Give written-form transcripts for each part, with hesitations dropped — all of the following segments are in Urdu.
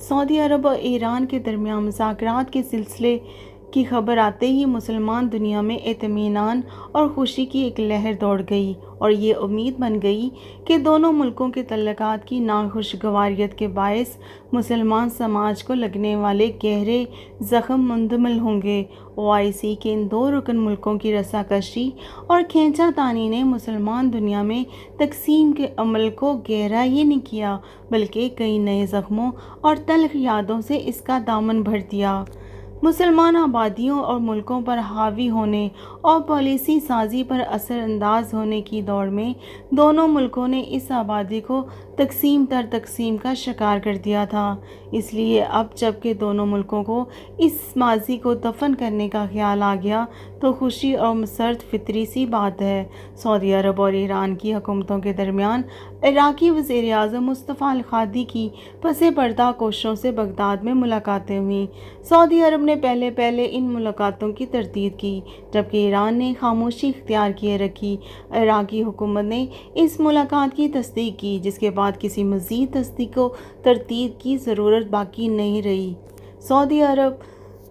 سعودی عرب اور ایران کے درمیان مذاکرات کے سلسلے کی خبر آتے ہی مسلمان دنیا میں اطمینان اور خوشی کی ایک لہر دوڑ گئی اور یہ امید بن گئی کہ دونوں ملکوں کے تعلقات کی ناخوشگواریت کے باعث مسلمان سماج کو لگنے والے گہرے زخم مندمل ہوں گے۔ OIC کے ان دو رکن ملکوں کی رساکشی اور کھینچا تانی نے مسلمان دنیا میں تقسیم کے عمل کو گہرا ہی نہیں کیا بلکہ کئی نئے زخموں اور تلخ یادوں سے اس کا دامن بھر دیا۔ مسلمان آبادیوں اور ملکوں پر حاوی ہونے اور پالیسی سازی پر اثر انداز ہونے کی دوڑ میں دونوں ملکوں نے اس آبادی کو تقسیم تر تقسیم کا شکار کر دیا تھا۔ اس لیے اب جب کہ دونوں ملکوں کو اس ماضی کو دفن کرنے کا خیال آ گیا تو خوشی اور مسرت فطری سی بات ہے۔ سعودی عرب اور ایران کی حکومتوں کے درمیان عراقی وزیر اعظم مصطفیٰ الخادی کی پس پردہ کوششوں سے بغداد میں ملاقاتیں ہوئیں۔ سعودی عرب نے پہلے ان ملاقاتوں کی تردید کی جبکہ ایران نے خاموشی اختیار کیے رکھی۔ عراقی حکومت نے اس ملاقات کی تصدیق کی جس کے بعد کسی مزید تصدیق و تردید کی ضرورت باقی نہیں رہی۔ سعودی عرب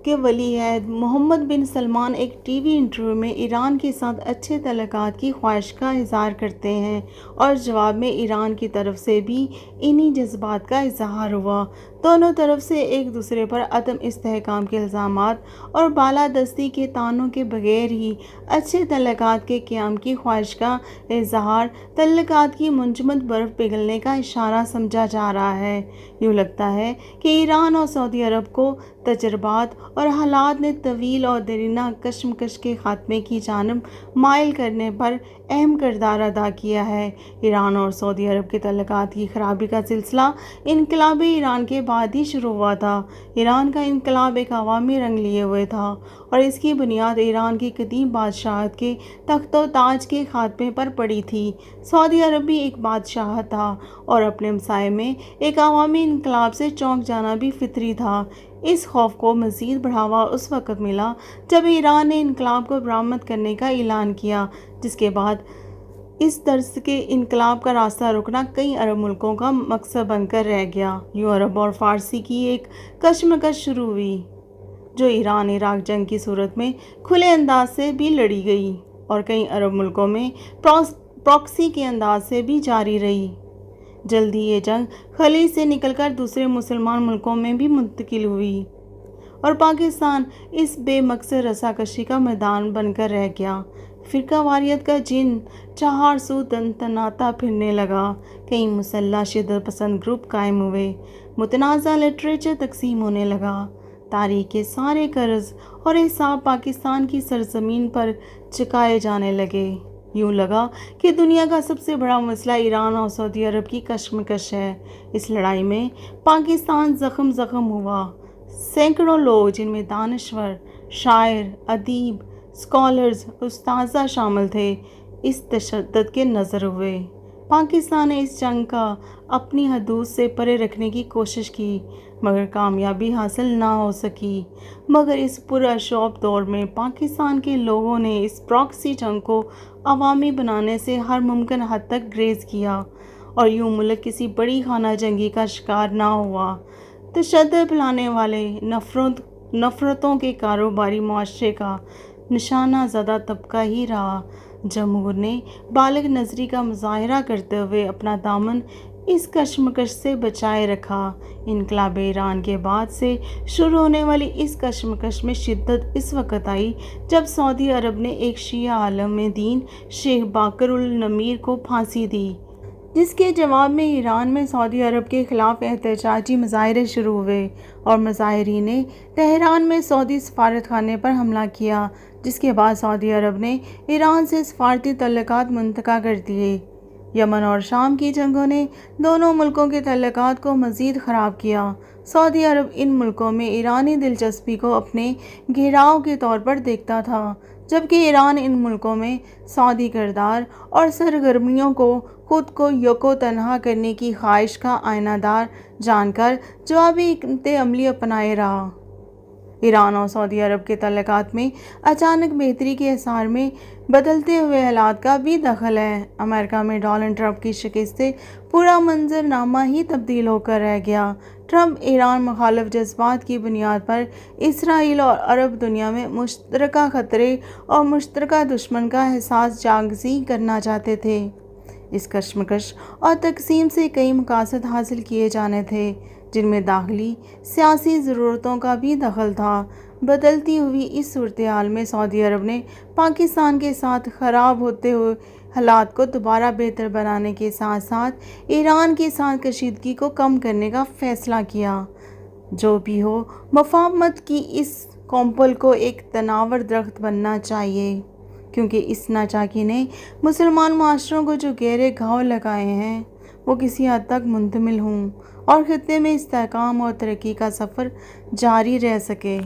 کے ولی عہد محمد بن سلمان ایک ٹی وی انٹرویو میں ایران کے ساتھ اچھے تعلقات کی خواہش کا اظہار کرتے ہیں اور جواب میں ایران کی طرف سے بھی انہی جذبات کا اظہار ہوا۔ دونوں طرف سے ایک دوسرے پر عدم استحکام کے الزامات اور بالادستی کے طعنوں کے بغیر ہی اچھے تعلقات کے قیام کی خواہش کا اظہار تعلقات کی منجمد برف پگھلنے کا اشارہ سمجھا جا رہا ہے۔ یوں لگتا ہے کہ ایران اور سعودی عرب کو تجربات اور حالات نے طویل اور دیرینہ کشمکش کے خاتمے کی جانب مائل کرنے پر اہم کردار ادا کیا ہے۔ ایران اور سعودی عرب کے تعلقات کی خرابی کا سلسلہ انقلاب ایران کے بعد ہی شروع ہوا تھا۔ ایران کا انقلاب ایک عوامی رنگ لیے ہوئے تھا اور اس کی بنیاد ایران کی قدیم بادشاہت کے تخت و تاج کے خاتمے پر پڑی تھی۔ سعودی عرب بھی ایک بادشاہت تھا اور اپنے مسائل میں ایک عوامی انقلاب سے چونک جانا بھی فطری تھا۔ اس خوف کو مزید بڑھاوا اس وقت ملا جب ایران نے انقلاب کو برآمد کرنے کا اعلان کیا جس کے بعد اس طرز کے انقلاب کا راستہ روکنا کئی عرب ملکوں کا مقصد بن کر رہ گیا۔ یوں عرب اور فارسی کی ایک کشمکش شروع ہوئی جو ایران عراق جنگ کی صورت میں کھلے انداز سے بھی لڑی گئی اور کئی عرب ملکوں میں پراکسی کے انداز سے بھی جاری رہی۔ جلدی یہ جنگ خلیج سے نکل کر دوسرے مسلمان ملکوں میں بھی منتقل ہوئی اور پاکستان اس بے مقصد رساکشی کا میدان بن کر رہ گیا۔ فرقہ واریت کا جن چہار سو تناتا پھرنے لگا، کئی مسلح شدت پسند گروپ قائم ہوئے، متنازع لٹریچر تقسیم ہونے لگا، تاریخ کے سارے قرض اور حساب پاکستان کی سرزمین پر چکائے جانے لگے۔ یوں لگا کہ دنیا کا سب سے بڑا مسئلہ ایران اور سعودی عرب کی کشمکش ہے۔ اس لڑائی میں پاکستان زخم ہوا۔ سینکڑوں لوگ جن میں دانشور، شاعر، ادیب، اسکالرز، اساتذہ شامل تھے اس تشدد کے نذر ہوئے۔ پاکستان نے اس جنگ کا اپنی حدود سے پرے رکھنے کی کوشش کی مگر کامیابی حاصل نہ ہو سکی۔ مگر اس پرشوب دور میں پاکستان کے لوگوں نے اس پراکسی جنگ کو عوامی بنانے سے ہر ممکن حد تک گریز کیا اور یوں ملک کسی بڑی خانہ جنگی کا شکار نہ ہوا۔ تشدد پھیلانے والے نفرتوں کے کاروباری معاشرے کا نشانہ زدہ طبقہ ہی رہا۔ جمہور نے بالغ نظری کا مظاہرہ کرتے ہوئے اپنا دامن اس کشمکش سے بچائے رکھا۔ انقلاب ایران کے بعد سے شروع ہونے والی اس کشمکش میں شدت اس وقت آئی جب سعودی عرب نے ایک شیعہ عالم دین شیخ باقر النمیر کو پھانسی دی، جس کے جواب میں ایران میں سعودی عرب کے خلاف احتجاجی مظاہرے شروع ہوئے اور مظاہرین نے تہران میں سعودی سفارت خانے پر حملہ کیا، جس کے بعد سعودی عرب نے ایران سے سفارتی تعلقات منقطع کر دیے۔ یمن اور شام کی جنگوں نے دونوں ملکوں کے تعلقات کو مزید خراب کیا۔ سعودی عرب ان ملکوں میں ایرانی دلچسپی کو اپنے گھیراؤ کے طور پر دیکھتا تھا جبکہ ایران ان ملکوں میں سعودی کردار اور سرگرمیوں کو خود کو یکو تنہا کرنے کی خواہش کا آئینہ دار جان کر جوابی حکمت عملی اپنائے رہا۔ ایران اور سعودی عرب کے تعلقات میں اچانک بہتری کے اثار میں بدلتے ہوئے حالات کا بھی دخل ہے۔ امریکہ میں ڈونلڈ ٹرمپ کی شکست سے پورا منظر نامہ ہی تبدیل ہو کر رہ گیا۔ ٹرمپ ایران مخالف جذبات کی بنیاد پر اسرائیل اور عرب دنیا میں مشترکہ خطرے اور مشترکہ دشمن کا احساس جاگزی کرنا چاہتے تھے۔ اس کشمکش اور تقسیم سے کئی مقاصد حاصل کیے جانے تھے، جن میں داخلی سیاسی ضرورتوں کا بھی دخل تھا۔ بدلتی ہوئی اس صورتحال میں سعودی عرب نے پاکستان کے ساتھ خراب ہوتے ہوئے حالات کو دوبارہ بہتر بنانے کے ساتھ ساتھ ایران کے ساتھ کشیدگی کو کم کرنے کا فیصلہ کیا۔ جو بھی ہو، مفاہمت کی اس کومپل کو ایک تناور درخت بننا چاہیے، کیونکہ اس ناچاکی نے مسلمان معاشروں کو جو گہرے گھاؤ لگائے ہیں وہ کسی حد تک منتمل ہوں اور خطے میں استحکام اور ترقی کا سفر جاری رہ سکے۔